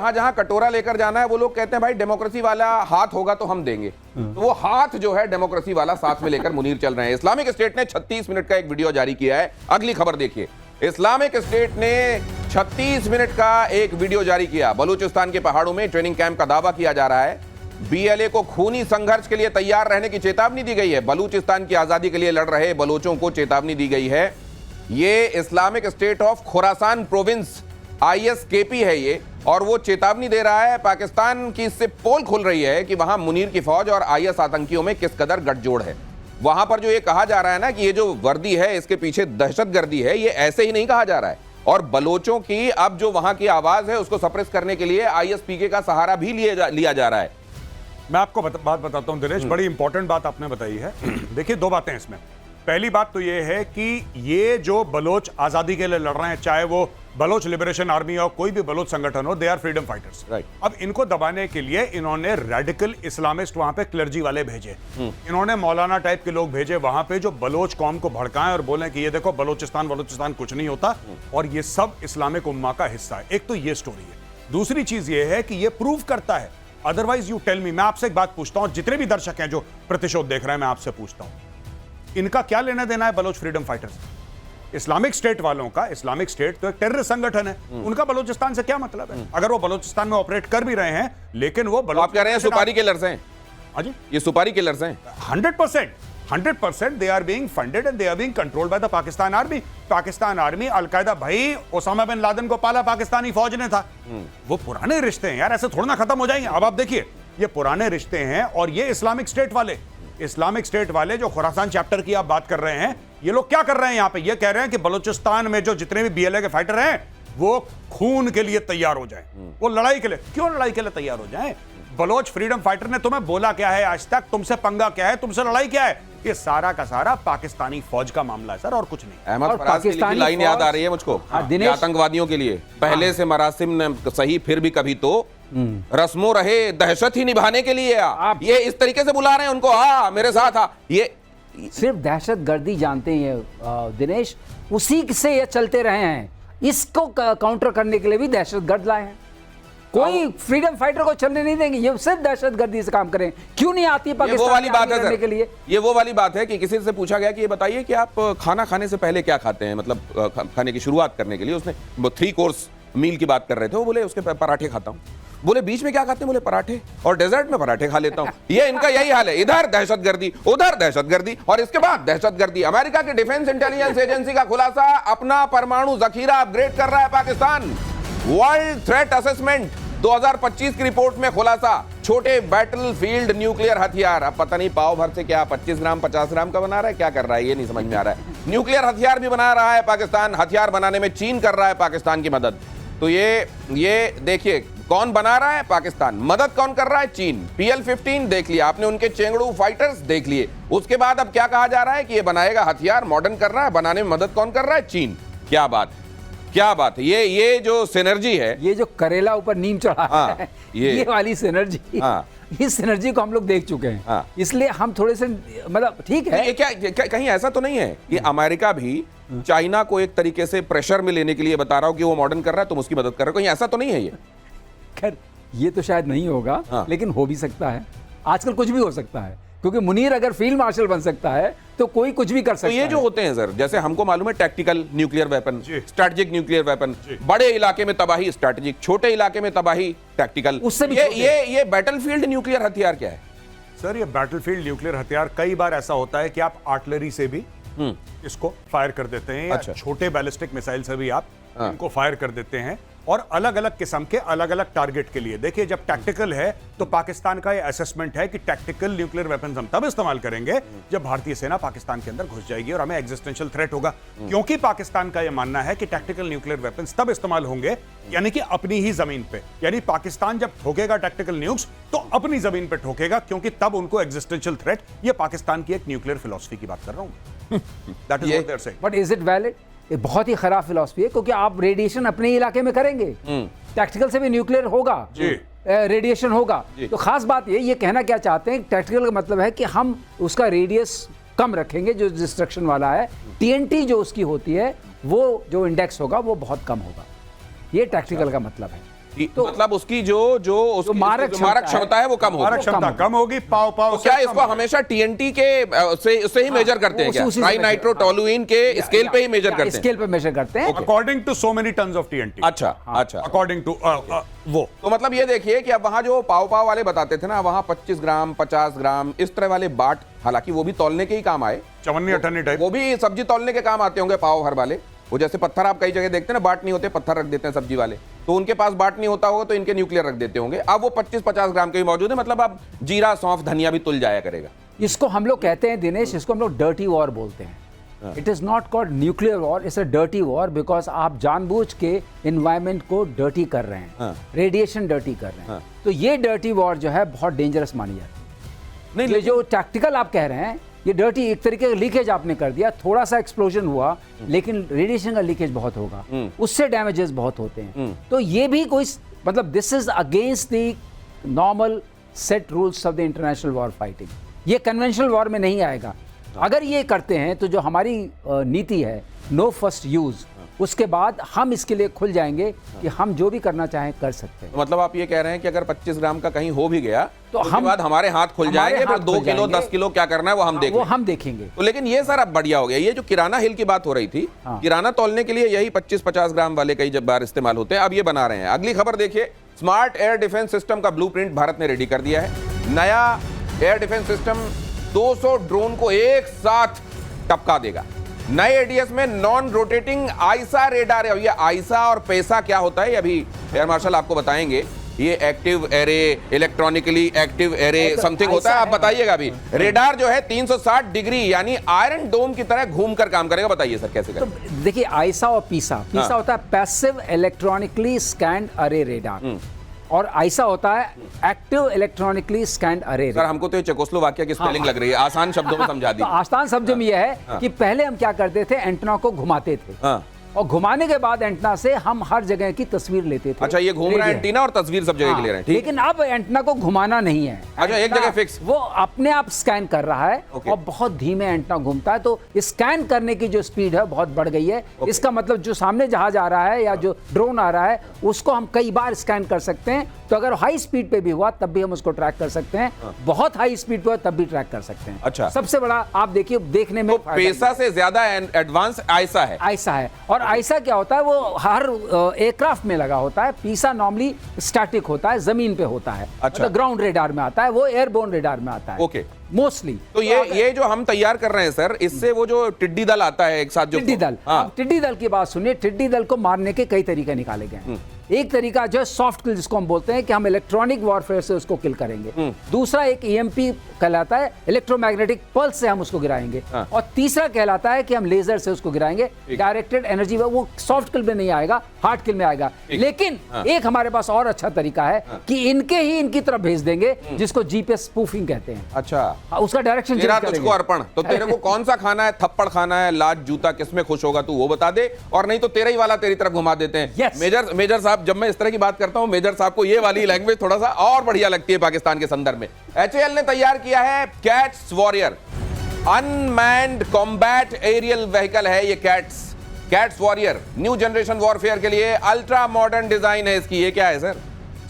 जहां जहां कटोरा लेकर जाना है वो लोग कहते हैं भाई डेमोक्रेसी वाला हाथ होगा तो हम देंगे, तो वो हाथ जो है डेमोक्रेसी वाला साथ में लेकर मुनीर चल रहे हैं। इस्लामिक स्टेट ने 36 मिनट का एक वीडियो जारी किया है। अगली खबर देखिए, इस्लामिक स्टेट ने 36 मिनट का एक वीडियो जारी किया। बलूचिस्तान के पहाड़ों में ट्रेनिंग कैंप का दावा किया जा रहा है। बीएलए को खूनी संघर्ष के लिए तैयार रहने की चेतावनी दी गई है। बलूचिस्तान की आजादी के लिए लड़ रहे बलोचों को चेतावनी दी गई है। ये Islamic state of Khorasan province ISKP है ये, और वो चेतावनी दे रहा है। पाकिस्तान की इससे पोल खुल रही है कि वहां मुनीर की फौज और IS आतंकियों में किस कदर गठजोड़ है। वहां पर जो ये कहा जा रहा है ना कि ये जो वर्दी है इसके पीछे दहशतगर्दी है, ये ऐसे ही नहीं कहा जा रहा है। और बलोचों की अब जो वहां की आवाज है उसको सप्रेस करने के लिए ISPK का सहारा भी लिया जा रहा है। मैं आपको बात बताता हूं दिनेश, बड़ी इंपॉर्टेंट बात आपने बताई है। देखिए, दो बातें इसमें। पहली बात तो ये है कि ये जो बलोच आजादी के लिए लड़ रहे हैं, चाहे वो बलोच लिबरेशन आर्मी हो, कोई भी बलोच संगठन हो, दे आर फ्रीडम फाइटर्स। अब इनको दबाने के लिए इन्होंने रेडिकल इस्लामिस्ट वहां पे क्लर्जी वाले भेजे, इन्होंने मौलाना टाइप के लोग भेजे वहां पे जो बलोच कौम को भड़काएं और बोलें कि ये देखो बलोचिस्तान कुछ नहीं होता, और ये सब इस्लामिक उम्मा का हिस्सा है। एक तो ये स्टोरी है। दूसरी चीज ये है कि ये प्रूव करता है, अदरवाइज यू टेल मी। मैं आपसे एक बात पूछता हूं, जितने भी दर्शक हैं जो प्रतिशोध देख रहे हैं, मैं आपसे पूछता हूं, इनका क्या लेना देना है Baloch freedom fighters? Islamic State वालों का, इस्लामिक स्टेट तो एक टेररिस्ट संगठन है, उनका बलोचिस्तान से क्या मतलब है? अगर वो बलोचिस्तान में ऑपरेट कर भी रहे हैं, लेकिन वो आप कह रहे हैं सुपारी किलर्स हैं? हाँ जी, ये सुपारी किलर्स हैं। 100% they are being funded and they are being controlled by the Pakistan Army. Pakistan army, al Qaeda, भाई ओसामा बिन लादेन को पाला पाकिस्तानी फौज ने था। वो पुराने रिश्ते हैं यार, ऐसे थोड़ा ना खत्म हो जाएंगे। अब आप देखिए, ये पुराने रिश्ते हैं। और ये इस्लामिक स्टेट वाले जो खुरासान चैप्टर की आप बात कर रहे हैं, ये लोग क्या कर रहे हैं यहाँ पे? ये कह रहे हैं कि बलूचिस्तान में जो जितने भी BLA के फाइटर हैं वो खून के लिए तैयार हो जाएं, वो लड़ाई के लिए। क्यों लड़ाई के लिए तैयार हो जाएं? बलोच फ्रीडम फाइटर ने तुम्हें बोला क्या है आज तक? तुमसे पंगा क्या है? तुमसे लड़ाई क्या है? ये सारा का सारा पाकिस्तानी फौज का मामला है सर, और कुछ नहीं। अहमद फराज की लिखी लाइन याद आ रही है मुझको, आतंकवादियों के लिए पहले से मरासिम ने सही, फिर भी कभी तो रस्मो रहे दहशत ही निभाने के लिए। आप ये इस तरीके से बुला रहे हैं उनको, मेरे साथ ये सिर्फ दहशत गर्दी जानते हैं दिनेश, उसी से ये चलते रहे हैं। इसको काउंटर करने के लिए भी दहशत गर्द लाए हैं। कोई फ्रीडम फाइटर को चलने नहीं देंगे, ये सिर्फ दहशत गर्दी से काम करें। क्यों नहीं आती है पाकिस्तान? वो वाली बात है करने के लिए। ये वो वाली बात है कि किसी से पूछा गया कि ये बताइए कि आप खाना खाने से पहले क्या खाते हैं, मतलब खाने की शुरुआत करने के लिए। उसने 3 कोर्स मील की बात कर रहे थे, वो बोले उसके पराठे खाता हूँ। बोले बीच में क्या खाते हैं? बोले पराठे, और डेजर्ट में पराठे खा लेता हूं। ये इनका यही हाल है, इधर दहशतगर्दी, उधर दहशतगर्दी, और इसके बाद दहशतगर्दी। अमेरिका की डिफेंस इंटेलिजेंस एजेंसी का खुलासा, अपना परमाणु जखीरा अपग्रेड कर रहा है पाकिस्तान। वर्ल्ड थ्रेट असेसमेंट 2025 की रिपोर्ट में खुलासा, छोटे बैटलफील्ड न्यूक्लियर हथियार। अब पता नहीं पाव भर से क्या 25 ग्राम 50 ग्राम का बना रहा है, क्या कर रहा है ये नहीं समझ में आ रहा है। न्यूक्लियर हथियार भी बना रहा है पाकिस्तान। हथियार बनाने में चीन कर रहा है पाकिस्तान की मदद। तो ये देखिए, कौन बना रहा है? पाकिस्तान। मदद कौन कर रहा है? चीन। PL-15 देख लिया आपने, उनके चेंगड़ू फाइटर्स देख लिए। उसके बाद अब क्या कहा जा रहा है कि ये बनाएगा हथियार, मॉडर्न कर रहा है, बनाने में मदद कौन कर रहा है? चीन। क्या बात है। ये जो सिनर्जी है, ये जो करेला ऊपर नीम चढ़ा है, ये वाली सिनर्जी, इस सिनर्जी को हम लोग देख चुके हैं। इसलिए हम थोड़े से, मतलब ठीक है। ये क्या कहीं ऐसा तो नहीं है कि अमेरिका भी चाइना को एक तरीके से प्रेशर में लेने के लिए बता रहा हो कि वो मॉडर्न कर रहा है, तुम उसकी मदद कर रहे हो? कहीं ऐसा तो नहीं है ये? खैर, ये तो शायद नहीं होगा, लेकिन हो भी सकता है। आजकल कुछ भी हो सकता है, क्योंकि मुनीर अगर फील्ड मार्शल बन सकता है तो कोई कुछ भी कर सकता है। तो ये जो होते हैं सर, जैसे हमको मालूम है tactical nuclear weapon, strategic nuclear weapon, बड़े इलाके में तबाही स्ट्रेटेजिक, छोटे इलाके में तबाही टैक्टिकल, उससे भी ये बैटलफील्ड न्यूक्लियर हथियार क्या है सर? ये बैटलफील्ड न्यूक्लियर हथियार कई बार ऐसा होता है कि आप आर्टिलरी से भी इसको फायर कर देते हैं, या छोटे बैलिस्टिक मिसाइल से भी आप इनको फायर कर देते हैं, और अलग अलग किस्म के अलग अलग टारगेट के लिए। देखिए, जब टैक्टिकल है तो पाकिस्तान का ये असेसमेंट है कि टैक्टिकल न्यूक्लियर वेपन्स हम तब इस्तेमाल करेंगे जब भारतीय सेना पाकिस्तान के अंदर घुस जाएगी और हमें एग्जिस्टेंशियल थ्रेट होगा। क्योंकि पाकिस्तान का यह मानना है कि टैक्टिकल न्यूक्लियर वेपन्स तब इस्तेमाल होंगे, यानी कि अपनी ही जमीन पे, यानी पाकिस्तान जब ठोकेगा टैक्टिकल न्यूक्स तो अपनी जमीन पे ठोकेगा, क्योंकि तब उनको एग्जिस्टेंशियल थ्रेट। ये पाकिस्तान की एक न्यूक्लियर फिलॉसफी की बात कर रहा हूं। That is what they are saying. But is it valid? ये बहुत ही खराब फिलॉसफी है, क्योंकि आप रेडिएशन अपने इलाके में करेंगे, टैक्टिकल से भी न्यूक्लियर होगा, रेडिएशन होगा। तो खास बात ये कहना क्या चाहते हैं, टैक्टिकल का मतलब है कि हम उसका रेडियस कम रखेंगे जो डिस्ट्रक्शन वाला है। TNT जो उसकी होती है, वो जो इंडेक्स होगा वो बहुत कम होगा। ये टैक्टिकल का मतलब है। तो मतलब उसकी जो मारक क्षमता है वो कम मारक होगी। क्षमता कम होगी, पाव तो क्या इसको हमेशा TNT के उससे ही मेजर करते हैं क्या? ट्राई नाइट्रोटोलुइन के स्केल पे ही मेजर करते हैं? स्केल पे मेजर करते हैं, according to so many tons of TNT। अच्छा, अच्छा। अकॉर्डिंग टू वो तो मतलब ये देखिए कि अब वहां जो पाव वाले बताते थे ना, वहां 25 ग्राम 50 ग्राम इस तरह वाले बाट, हालांकि वो भी तौलने के ही काम आए, चवन्नी अठन्नी टाइप, वो भी सब्जी तौलने के काम आते होंगे पाव भर वाले। वो जैसे पत्थर आप कई जगह देखते हैं ना, बाट नहीं होते, पत्थर रख देते हैं सब्जी वाले, तो उनके पास बाट नहीं होता होगा तो इनके न्यूक्लियर रख देते होंगे। अब वो 25-50 ग्राम के भी मौजूद है, मतलब अब जीरा सौंफ धनिया भी तुल जाया करेगा। इसको हम लोग कहते हैं दिनेश, इसको हम लोग डर्टी वॉर बोलते हैं। It is not called nuclear war, it's a dirty war, because आप जानबूझ के एनवायरमेंट को डर्टी कर रहे हैं, रेडिएशन डर्टी कर रहे हैं। तो ये डर्टी वॉर जो है बहुत डेंजरस मानी जाती है। नहीं, ये जो टैक्टिकल आप कह रहे हैं, ये डर्टी एक तरीके का लीकेज आपने कर दिया, थोड़ा सा एक्सप्लोजन हुआ, लेकिन रेडिएशन का लीकेज बहुत होगा, उससे डैमेजेस बहुत होते हैं। तो ये भी कोई मतलब this is against the normal set rules of the international war fighting. ये कन्वेंशनल वॉर में नहीं आएगा। अगर ये करते हैं तो जो हमारी नीति है नो फर्स्ट यूज, उसके बाद हम इसके लिए खुल जाएंगे कि हम जो भी करना चाहें कर सकते हैं। तो मतलब आप ये कह रहे हैं कि अगर 25 ग्राम का कहीं हो भी गया तो हम- उसके बाद हमारे हाथ खुल जाएंगे, फिर 2 किलो 10 किलो क्या करना है वो हम देखेंगे। वो हम देखेंगे। तो लेकिन ये सर अब बढ़िया हो गया। ये जो किराना हिल की बात हो रही थी, किराना तौलने के लिए यही 25-50 ग्राम वाले कई बार इस्तेमाल होते हैं, अब ये बना रहे हैं। अगली खबर देखिए, स्मार्ट एयर डिफेंस सिस्टम का ब्लूप्रिंट भारत ने रेडी कर दिया है। नया एयर डिफेंस सिस्टम 200 ड्रोन को एक साथ टपका देगा। नए एडीएस में नॉन रोटेटिंग आईसा रेडार है। ये आईसा और पैसा क्या होता है, ये अभी एयर मार्शल आपको बताएंगे। ये active array, electronically active array something होता है, आप बताइएगा अभी। रेडार जो है 360 डिग्री यानी आयरन डोम की तरह घूमकर काम करेगा। बताइए सर कैसे तो करेगा? देखिए, आईसा और पीसा होता है पैसिव इलेक्ट्रॉनिकली स्कैन्ड अरे रेडार, और आईसा होता है एक्टिव इलेक्ट्रॉनिकली स्कैन्ड अरे। सर हमको तो ये चेकोस्लोवाकिया की स्पेलिंग लग रही है, आसान शब्दों में समझा दी। तो आसान शब्दों में यह है कि पहले हम क्या करते थे, एंटेना को घुमाते थे, हाँ। और घुमाने के बाद एंटेना से हम हर जगह की तस्वीर लेते थे। अच्छा, ये घूम रहा है एंटीना और तस्वीर सब जगह के ले रहे हैं, ठीक। लेकिन अब एंटेना को घुमाना नहीं है, अच्छा, एक जगह फिक्स। वो अपने आप स्कैन कर रहा है, ओके। और बहुत धीमे एंटेना घूमता है, तो स्कैन करने की जो स्पीड है बहुत बढ़ गई है। इसका मतलब जो सामने जहाज आ रहा है या जो ड्रोन आ रहा है उसको हम कई बार स्कैन कर सकते हैं। तो अगर हाई स्पीड पे भी हुआ तब भी हम उसको ट्रैक कर सकते हैं, बहुत हाई स्पीड पे हुआ तब भी ट्रैक कर सकते हैं। अच्छा। सबसे बड़ा आप देखिए, देखने में तो पैसा से ज्यादा एडवांस आईसा है। आईसा है। और आईसा क्या होता है, वो हर एयरक्राफ्ट में लगा होता है। पीसा नॉर्मली स्टैटिक होता है, जमीन पे होता है, अच्छा। मतलब ग्राउंड रेडार में आता है, वो एयरबोर्न रेडार में आता है ओके। मोस्टली। तो ये जो हम तैयार कर रहे हैं सर, इससे वो जो टिड्डी दल आता है एक साथ, जो टिड्डी दल, हाँ। अब टिड्डी दल की बात सुनिए। टिड्डी दल को मारने के कई तरीके निकाले गए हैं। एक तरीका जो है सॉफ्ट किल, जिसको हम बोलते हैं कि हम इलेक्ट्रॉनिक वॉरफेयर से उसको किल करेंगे। दूसरा एक ईएमपी कहलाता है, इलेक्ट्रोमैग्नेटिक पल्स से हम उसको गिराएंगे। हाँ। और तीसरा कहलाता है कि हम लेजर से उसको गिराएंगे, डायरेक्टेड एनर्जी। वो सॉफ्ट किल में नहीं आएगा, हार्ड किल में आएगा। लेकिन एक हमारे पास और अच्छा तरीका है कि इनके ही इनकी तरफ भेज देंगे, जिसको जीपीएस स्पूफिंग कहते हैं। अच्छा, उसका डायरेक्शन तेरा तुझको अर्पण। तो तेरे को कौन सा खाना है, थप्पड़ खाना है, लात जूता, किसमें खुश होगा तू वो बता दे, और नहीं तो तेरा ही वाला तेरी तरफ घुमा देते हैं। Yes. मेजर साहब, जब मैं इस तरह की बात करता हूं, मेजर साहब को ये वाली लैंग्वेज थोड़ा सा और बढ़िया लगती है पाकिस्तान के संदर्भ में। एचएएल ने तैयार किया है Cats Warrior, unmanned combat aerial vehicle है ये Cats Warrior. New generation warfare के लिए अल्ट्रा मॉडर्न डिजाइन है इसकी। ये क्या है सर?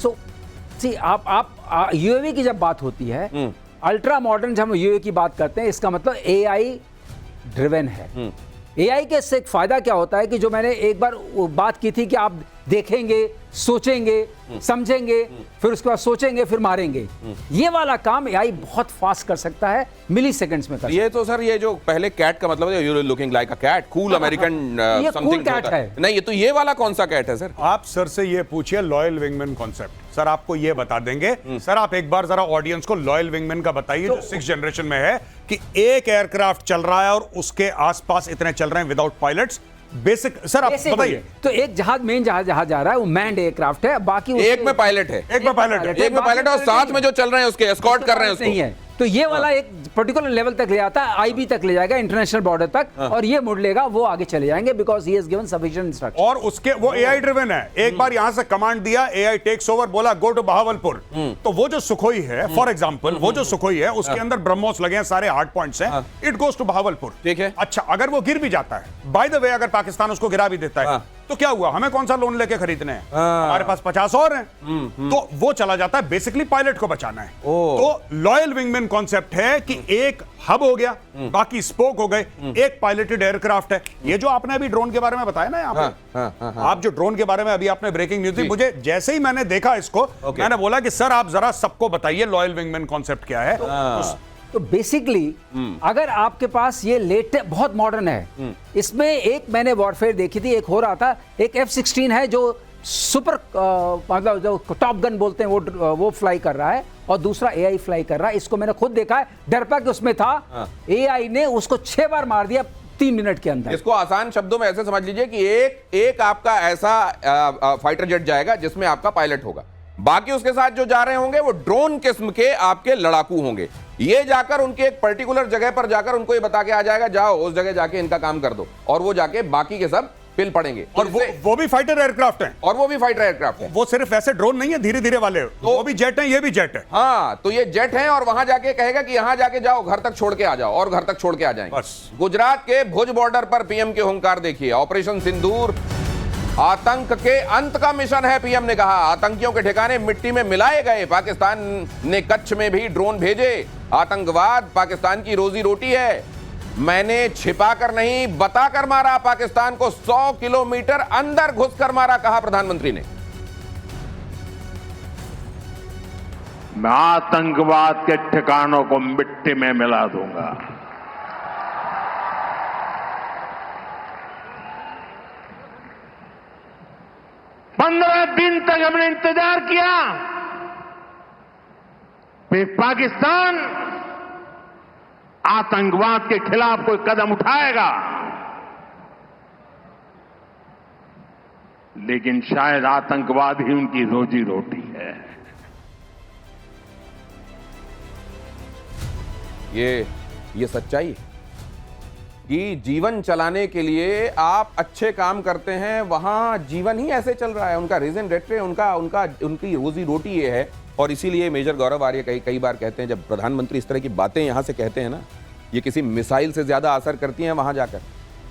सो सी आप यूएवी की जब बात होती है, अल्ट्रा मॉडर्न, जब हम यूएवी की बात करते हैं, इसका मतलब एआई ड्रिवन है। एआई के से एक फायदा क्या होता है कि जो मैंने एक बार बात की थी कि आप देखेंगे, सोचेंगे, समझेंगे, फिर उसके बाद सोचेंगे, फिर मारेंगे। ये वाला काम एआई बहुत फास्ट कर सकता है, मिली सेकेंड्स में कर सकता है। ये तो सर, ये जो पहले कैट का मतलब है, you looking like a cat, cool American ये समथिंग cool cat है। नहीं, ये तो ये वाला कौन सा कैट है सर? आप सर से ये पूछिए लॉयल विंगमैन कॉन्सेप्ट, सर आपको ये बता देंगे। सर आप एक बार जरा ऑडियंस को लॉयल विंगमैन का बताइए, जो 6th जनरेशन में है, कि एक एयरक्राफ्ट चल रहा है और उसके आसपास इतने चल रहे हैं विदाउट पायलट्स। बेसिक सर आप बताइए। तो एक जहाज, मेन जहाज जा रहा है, वो मैन्ड एयरक्राफ्ट है, बाकी एक में पायलट है, एक में पायलट है, एक में पायलट और साथ में जो चल रहे हैं उसके एस्कॉर्ट कर रहे हैं उसको। नहीं है। तो ये वाला एक पर्टिकुलर लेवल तक ले जाता है, आईबी तक ले जाएगा, इंटरनेशनल बॉर्डर तक, और ये मुड़ लेगा, वो आगे चले जाएंगे, because he has given sufficient instruction. और उसके वो एआई ड्रिवन है। एक बार यहां से कमांड दिया, एआई टेक्स ओवर, बोला गो टू बहावलपुर। तो वो जो सुखोई है, फॉर एग्जांपल, वो जो सुखोई है उसके अंदर ब्रह्मोस लगे हैं, सारे हार्ड पॉइंट्स हैं, इट गोज टू बहावलपुर। ठीक है। अच्छा, अगर वो गिर भी जाता है, बाय द वे, अगर पाकिस्तान उसको गिरा भी देता है, तो क्या हुआ, हमें कौन सा लोन लेके खरीदने हैं, हमारे पास 50 और हैं। तो वो चला जाता है, बेसिकली पायलट को बचाना है। तो लॉयल विंगमैन कॉन्सेप्ट है कि एक हब हो गया, बाकी स्पोक हो गए, एक पायलटेड एयरक्राफ्ट है। ये जो आपने अभी ड्रोन के बारे में बताया ना यहाँ पे, आप जो ड्रोन के बारे में अभी आपने ब्रेकिंग न्यूज दी, मुझे जैसे ही मैंने देखा इसको, मैंने बोला कि सर आप जरा सबको बताइए लॉयल विंगमैन कॉन्सेप्ट क्या है। तो बेसिकली अगर आपके पास ये लेटेस्ट बहुत मॉडर्न है, इसमें एक मैंने वॉरफेयर देखी थी, एक हो रहा था, एक F-16 है जो सुपर मतलब जो टॉप गन बोलते हैं वो फ्लाई कर रहा है, और दूसरा AI फ्लाई कर रहा है। इसको मैंने खुद देखा है, डरपाक उसमें था, AI ने उसको 6 बार मार दिया 3 मिनट के अंदर। इसको आसान शब्दों में ऐसे समझ लीजिए कि एक आपका ऐसा फाइटर जेट जाएगा जिसमें आपका पायलट होगा, बाकी उसके साथ जो जा रहे होंगे वो ड्रोन किस्म के आपके लड़ाकू होंगे। ये जाकर उनके एक पर्टिकुलर जगह पर जाकर उनको ये बता के आ जाएगा, जाओ उस जगह जाके इनका काम कर दो, और वो जाके बाकी के सब पिल पड़ेंगे। और वो भी फाइटर एयरक्राफ्ट हैं, और वो भी फाइटर एयरक्राफ्ट है, वो सिर्फ ऐसे ड्रोन नहीं है धीरे धीरे वाले, तो वो भी जेट हैं, ये भी जेट है। हाँ, तो ये जेट है, और वहां जाके कहेगा कि यहां जाके जाओ, घर तक छोड़ के आ जाओ, और घर तक छोड़ के आ जाएंगे। गुजरात के भुज बॉर्डर पर पीएम के हुंकार देखिए। ऑपरेशन सिंदूर आतंक के अंत का मिशन है, पीएम ने कहा। आतंकियों के ठिकाने मिट्टी में मिलाए गए। पाकिस्तान ने कच्छ में भी ड्रोन भेजे। आतंकवाद पाकिस्तान की रोजी रोटी है। मैंने छिपाकर नहीं, बताकर मारा। पाकिस्तान को 100 किलोमीटर अंदर घुसकर मारा, कहा प्रधानमंत्री ने। मैं आतंकवाद के ठिकानों को मिट्टी में मिला दूंगा। पंद्रह दिन तक हमने इंतजार किया, फिर पाकिस्तान आतंकवाद के खिलाफ कोई कदम उठाएगा, लेकिन शायद आतंकवाद ही उनकी रोजी रोटी है। ये सच्चाई है कि जीवन चलाने के लिए आप अच्छे काम करते हैं, वहां जीवन ही ऐसे चल रहा है। उनका रीजन रेटरे, उनकी रोजी रोटी ये है। और इसीलिए मेजर गौरव आर्य कई बार कहते हैं, जब प्रधानमंत्री इस तरह की बातें यहां से कहते हैं ना, ये किसी मिसाइल से ज्यादा असर करती हैं वहां जाकर।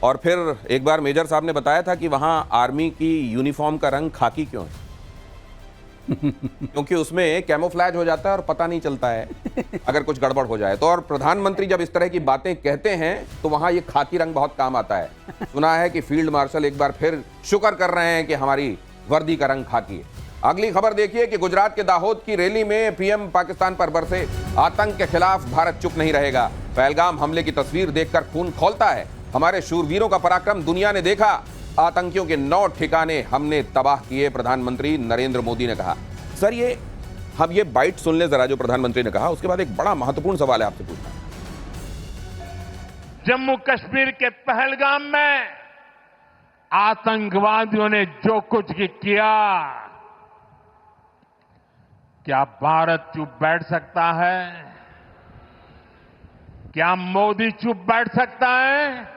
और फिर एक बार मेजर साहब ने बताया था कि वहां आर्मी की यूनिफॉर्म का रंग खाकी क्यों है? क्योंकि उसमें कैमोफ्लैज हो जाता है और पता नहीं चलता है अगर कुछ गड़बड़ हो जाए तो। और प्रधानमंत्री जब इस तरह की बातें कहते हैं तो वहां ये खाकी रंग बहुत काम आता है। सुना है कि फील्ड मार्शल एक बार फिर शुक्र कर रहे हैं कि हमारी वर्दी का रंग खाकी है। अगली खबर देखिए कि गुजरात के दाहोद की रैली में पीएम पाकिस्तान पर बरसे। आतंक के खिलाफ भारत चुप नहीं रहेगा। पहलगाम हमले की तस्वीर देखकर खून खौलता है। हमारे शूरवीरों का पराक्रम दुनिया ने देखा। आतंकियों के 9 ठिकाने हमने तबाह किए, प्रधानमंत्री नरेंद्र मोदी ने कहा। सर, हम ये बाइट सुन ले जरा जो प्रधानमंत्री ने कहा, उसके बाद एक बड़ा महत्वपूर्ण सवाल है आपसे पूछना। जम्मू कश्मीर के पहलगाम में आतंकवादियों ने जो कुछ किया, क्या भारत चुप बैठ सकता है? क्या मोदी चुप बैठ सकता है?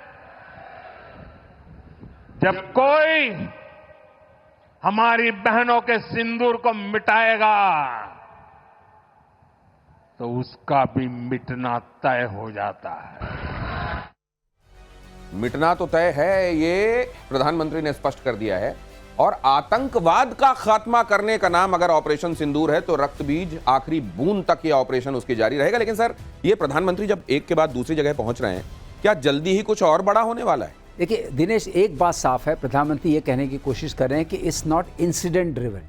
जब कोई हमारी बहनों के सिंदूर को मिटाएगा तो उसका भी मिटना तय हो जाता है। मिटना तो तय है, ये प्रधानमंत्री ने स्पष्ट कर दिया है। और आतंकवाद का खात्मा करने का नाम अगर ऑपरेशन सिंदूर है तो रक्त बीज आखिरी बूंद तक ये ऑपरेशन उसकी जारी रहेगा। लेकिन सर, ये प्रधानमंत्री जब एक के बाद दूसरी जगह पहुंच रहे हैं, क्या जल्दी ही कुछ और बड़ा होने वाला है? देखिए दिनेश, एक बात साफ है, प्रधानमंत्री ये कहने की कोशिश कर रहे हैं कि इट्स नॉट इंसिडेंट ड्रिवन।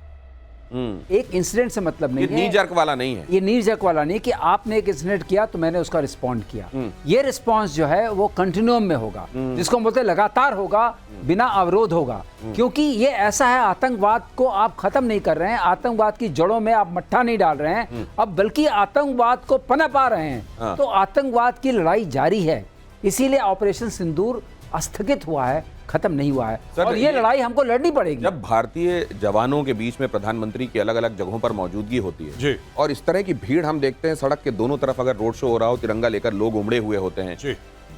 एक इंसिडेंट से मतलब नहीं है, नी जर्क वाला नहीं है। ये नी जर्क वाला नहीं कि आपने एक इंसिडेंट किया तो मैंने उसका रिस्पॉन्ड किया। ये रिस्पॉन्स जो है वो कंटिन्यूम में होगा, जिसको बोलते हैं लगातार होगा, बिना अवरोध होगा। क्योंकि ये ऐसा है, आतंकवाद को आप खत्म नहीं कर रहे हैं, आतंकवाद की जड़ों में आप मट्ठा नहीं डाल रहे हैं, अब बल्कि आतंकवाद को पनप आ रहे हैं। तो आतंकवाद की लड़ाई जारी है, इसीलिए ऑपरेशन सिंदूर स्थगित हुआ है, खत्म नहीं हुआ है। और ये लड़ाई हमको लड़नी पड़ेगी। जब भारतीय जवानों के बीच में प्रधानमंत्री की अलग अलग जगहों पर मौजूदगी होती है जी, और इस तरह की भीड़ हम देखते हैं, सड़क के दोनों तरफ अगर रोड शो हो रहा हो, तिरंगा लेकर लोग उमड़े हुए होते हैं जी,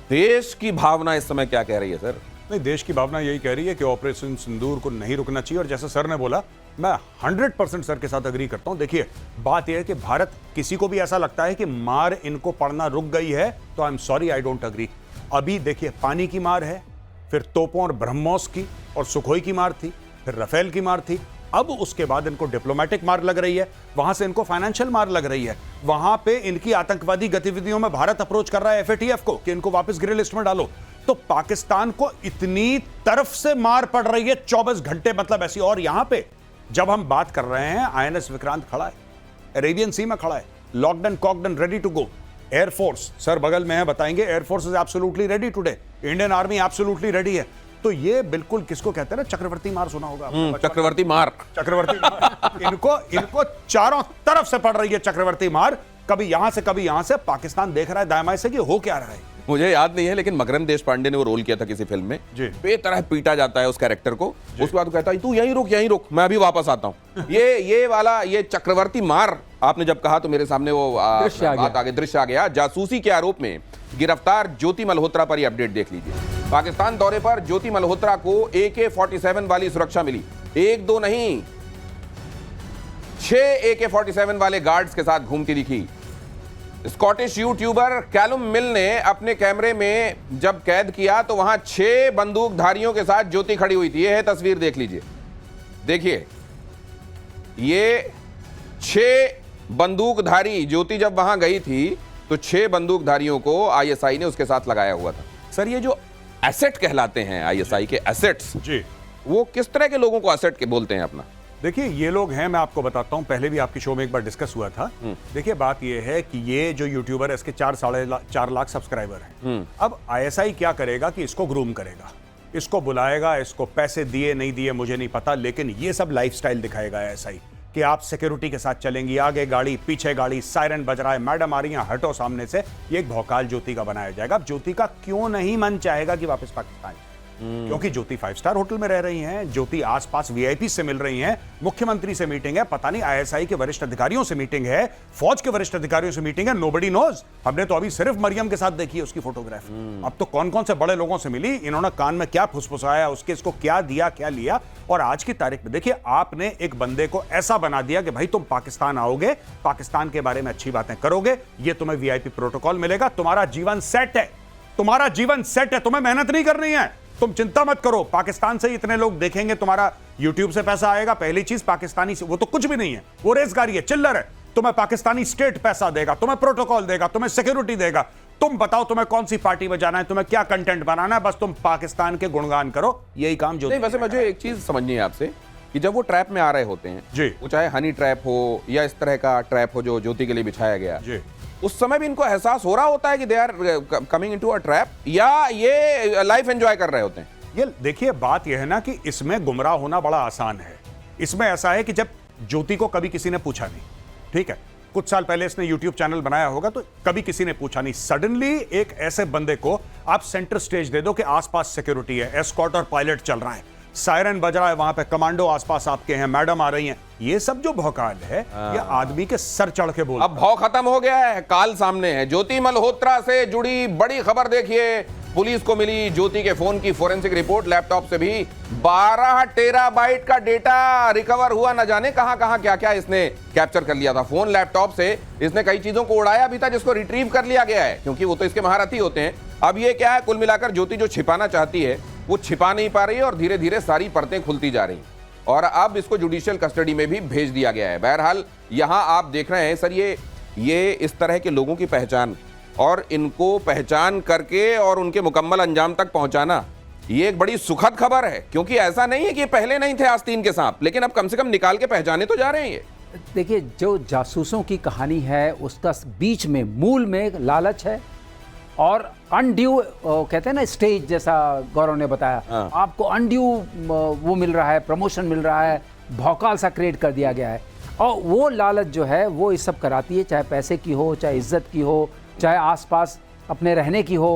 देश की भावना इस समय क्या कह रही है सर? नहीं, देश की भावना यही कह रही है कि ऑपरेशन सिंदूर को नहीं रुकना चाहिए। और जैसे सर ने बोला, मैं 100% सर के साथ अग्री करता हूं। देखिए, बात यह है कि भारत, किसी को भी ऐसा लगता है कि मार इनको पड़ना रुक गई है, तो I am sorry, I don't agree. अभी देखिए, पानी की मार है, फिर तोपों और ब्रह्मोस की और सुखोई की मार थी, फिर राफेल की मार थी, अब उसके बाद इनको डिप्लोमेटिक मार लग रही है, वहां से इनको फाइनेंशियल मार लग रही है, वहां पे इनकी आतंकवादी गतिविधियों में भारत अप्रोच कर रहा है एफएटीएफ को कि इनको वापस ग्रे लिस्ट में डालो। तो पाकिस्तान को इतनी तरफ से मार पड़ रही है 24 घंटे, मतलब ऐसी। और यहां पे जब हम बात कर रहे हैं, आईएनएस विक्रांत खड़ा है, अरेबियन सी में खड़ा है, locked and cocked and ready to go. Air force sir बगल में है, बताएंगे, air force is absolutely ready today, Indian army absolutely ready है। तो ये बिल्कुल किसको कहते हैं ना, चक्रवर्ती मार सुना होगा आपने, चक्रवर्ती मार, चक्रवर्ती मार। इनको चारों तरफ से पड़ रही है चक्रवर्ती मार, कभी यहां से कभी यहां से। पाकिस्तान देख रहा है दाएं बाएं से कि हो क्या रहा है। मुझे याद नहीं है, लेकिन मकरंद देशपांडे ने वो रोल किया था किसी फिल्म में, जी। बेतरह पीटा जाता है उस कैरेक्टर को, उसके बाद कहता है तू यहीं रुक, मैं अभी वापस आता हूँ। ये वाला ये चक्रवर्ती मार आपने जब कहा तो मेरे सामने वो दृश्य आ गया। जासूसी के आरोप में गिरफ्तार ज्योति मल्होत्रा पर ये अपडेट देख लीजिए। पाकिस्तान दौरे पर ज्योति मल्होत्रा को AK-47 वाली सुरक्षा मिली, 1 2 नहीं 6 AK-47 वाले गार्ड्स के साथ घूमती दिखी। स्कॉटिश यूट्यूबर कैलुम मिल ने अपने कैमरे में जब कैद किया तो वहां 6 बंदूकधारियों के साथ ज्योति खड़ी हुई थी। यह है तस्वीर, देख लीजिए, देखिए ये 6 बंदूकधारी। ज्योति जब वहां गई थी तो 6 बंदूकधारियों को ISI ने उसके साथ लगाया हुआ था। सर ये जो एसेट कहलाते हैं ISI के एसेट्स, जी, वो किस तरह के लोगों को एसेट के बोलते हैं अपना? देखिए ये लोग हैं, मैं आपको बताता हूं, पहले भी आपकी शो में एक बार डिस्कस हुआ था। देखिए बात ये है कि ये जो यूट्यूबर है इसके 4 लाख सब्सक्राइबर हैं। अब ISI क्या करेगा कि इसको ग्रूम करेगा, इसको बुलाएगा, इसको पैसे दिए नहीं दिए मुझे नहीं पता, लेकिन ये सब लाइफस्टाइल दिखाएगा ISI कि आप सिक्योरिटी के साथ चलेंगी, आगे गाड़ी पीछे गाड़ी, सायरन बज रहा है, मैडम आ रही है, हटो सामने से। ये एक भौकाल ज्योति का बनाया जाएगा। अब ज्योति का क्यों नहीं मन चाहेगा कि वापस पाकिस्तान, क्योंकि ज्योति 5 स्टार होटल में रह रही हैं, ज्योति आसपास VIP से मिल रही हैं, मुख्यमंत्री से मीटिंग है, पता नहीं ISI के वरिष्ठ अधिकारियों से मीटिंग है, फौज के वरिष्ठ अधिकारियों से मीटिंग है, नोबडी नोज। हमने तो अभी सिर्फ मरियम के साथ देखी है उसकी फोटोग्राफ। अब तो कौन कौन से बड़े लोगों से मिली, इन्होंने कान में क्या फुसफुसाया, उसके इसको क्या दिया क्या लिया। और आज की तारीख में देखिए, आपने एक बंदे को ऐसा बना दिया कि भाई तुम पाकिस्तान आओगे, पाकिस्तान के बारे में अच्छी बातें करोगे, ये तुम्हें VIP प्रोटोकॉल मिलेगा, तुम्हारा जीवन सेट है, तुम्हारा जीवन सेट है, तुम्हें मेहनत नहीं करनी है, तुम चिंता मत करो, पाकिस्तान से इतने लोग देखेंगे, तुम्हारा YouTube से पैसा आएगा। पहली चीज पाकिस्तानी से, वो तो कुछ भी नहीं है, वो रेजगारी है, चिल्लर है। तुम्हें पाकिस्तानी स्टेट पैसा देगा, तुम्हें प्रोटोकॉल देगा, तुम्हें सिक्योरिटी देगा। तुम बताओ तुम्हें कौन सी पार्टी में जाना है, तुम्हें क्या कंटेंट बनाना है, बस तुम पाकिस्तान के गुणगान करो, यही काम जो। नहीं, वैसे मुझे एक चीज समझनी है आपसे कि जब वो ट्रैप में आ रहे होते हैं जी, वो चाहे हनी ट्रैप हो या इस तरह का ट्रैप हो जो ज्योति के लिए बिछाया गया जी, उस समय भी इनको एहसास हो रहा होता है कि they are coming into a trap, या ये लाइफ एंजॉय कर रहे होते हैं? ये देखिए बात यह है ना कि इसमें गुमराह होना बड़ा आसान है। इसमें ऐसा है कि जब ज्योति को कभी किसी ने पूछा नहीं, ठीक है, कुछ साल पहले इसने YouTube चैनल बनाया होगा तो कभी किसी ने पूछा नहीं, सडनली एक ऐसे बंदे को आप सेंटर स्टेज दे दो कि आसपास सिक्योरिटी है, एस्कॉर्ट और पायलट चल रहा है, सायरन बज रहा है, वहां पे कमांडो आसपास आपके हैं, मैडम आ रही हैं, ये सब जो भौकाल है ये आदमी के सर चढ़ के बोल। अब भौ खत्म हो गया है, काल सामने है। ज्योति मल्होत्रा से जुड़ी बड़ी खबर देखिए, पुलिस को मिली ज्योति के फोन की फोरेंसिक रिपोर्ट, लैपटॉप से भी 12 टेराबाइट का डेटा रिकवर हुआ। न जाने कहां कहां क्या क्या इसने कैप्चर कर लिया था। फोन लैपटॉप से इसने कई चीजों को उड़ाया भी था जिसको रिट्रीव कर लिया गया है, क्योंकि वो तो इसके महारथी होते हैं। अब ये क्या है, कुल मिलाकर ज्योति जो छिपाना चाहती है वो छिपा नहीं पा रही है और धीरे धीरे सारी परतें खुलती जा रही और अब इसको जुडिशियल कस्टडी में भी भेज दिया गया है। बहरहाल यहां आप देख रहे हैं सर, ये इस तरह के लोगों की पहचान और इनको पहचान करके और उनके मुकम्मल अंजाम तक पहुंचाना, ये एक बड़ी सुखद खबर है, क्योंकि ऐसा नहीं है कि पहले नहीं थे आस्तीन के सांप, लेकिन अब कम से कम निकाल के पहचाने तो जा रहे हैं। ये देखिए, जो जासूसों की कहानी है उसका बीच में मूल में लालच है और अनड्यू कहते हैं ना स्टेज, जैसा गौरव ने बताया, आपको अनड्यू वो मिल रहा है, प्रमोशन मिल रहा है, भौकाल सा क्रिएट कर दिया गया है। और वो लालच जो है वो इस सब कराती है, चाहे पैसे की हो, चाहे इज्जत की हो, चाहे आसपास अपने रहने की हो।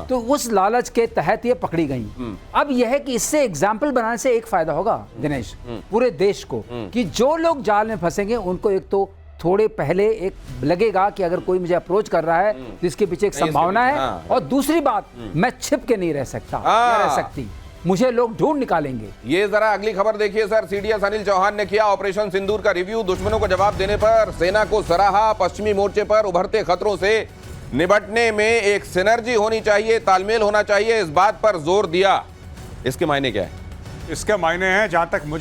तो उस लालच के तहत ये पकड़ी गई। अब यह है कि इससे एग्जाम्पल बनाने से एक फायदा होगा दिनेश, पूरे देश को, कि जो लोग जाल में फंसेंगे उनको एक तो थोड़े पहले एक लगेगा कि अगर कोई मुझे अप्रोच कर रहा है तो इसके पीछे एक संभावना है। और दूसरी बात, मैं छिप के नहीं रह सकता या रह सकती, मुझे लोग ढूंढ निकालेंगे। ये जरा अगली खबर देखिए सर। CDS अनिल चौहान ने किया ऑपरेशन सिंदूर का रिव्यू, दुश्मनों को जवाब देने पर सेना को सराहा। पश्चिमी मोर्चे पर उभरते खतरों से निपटने में एक सिनर्जी होनी चाहिए, तालमेल होना चाहिए, इस बात पर जोर दिया। इसके मायने क्या है? इसके मायने हैं, जहां तक मुझे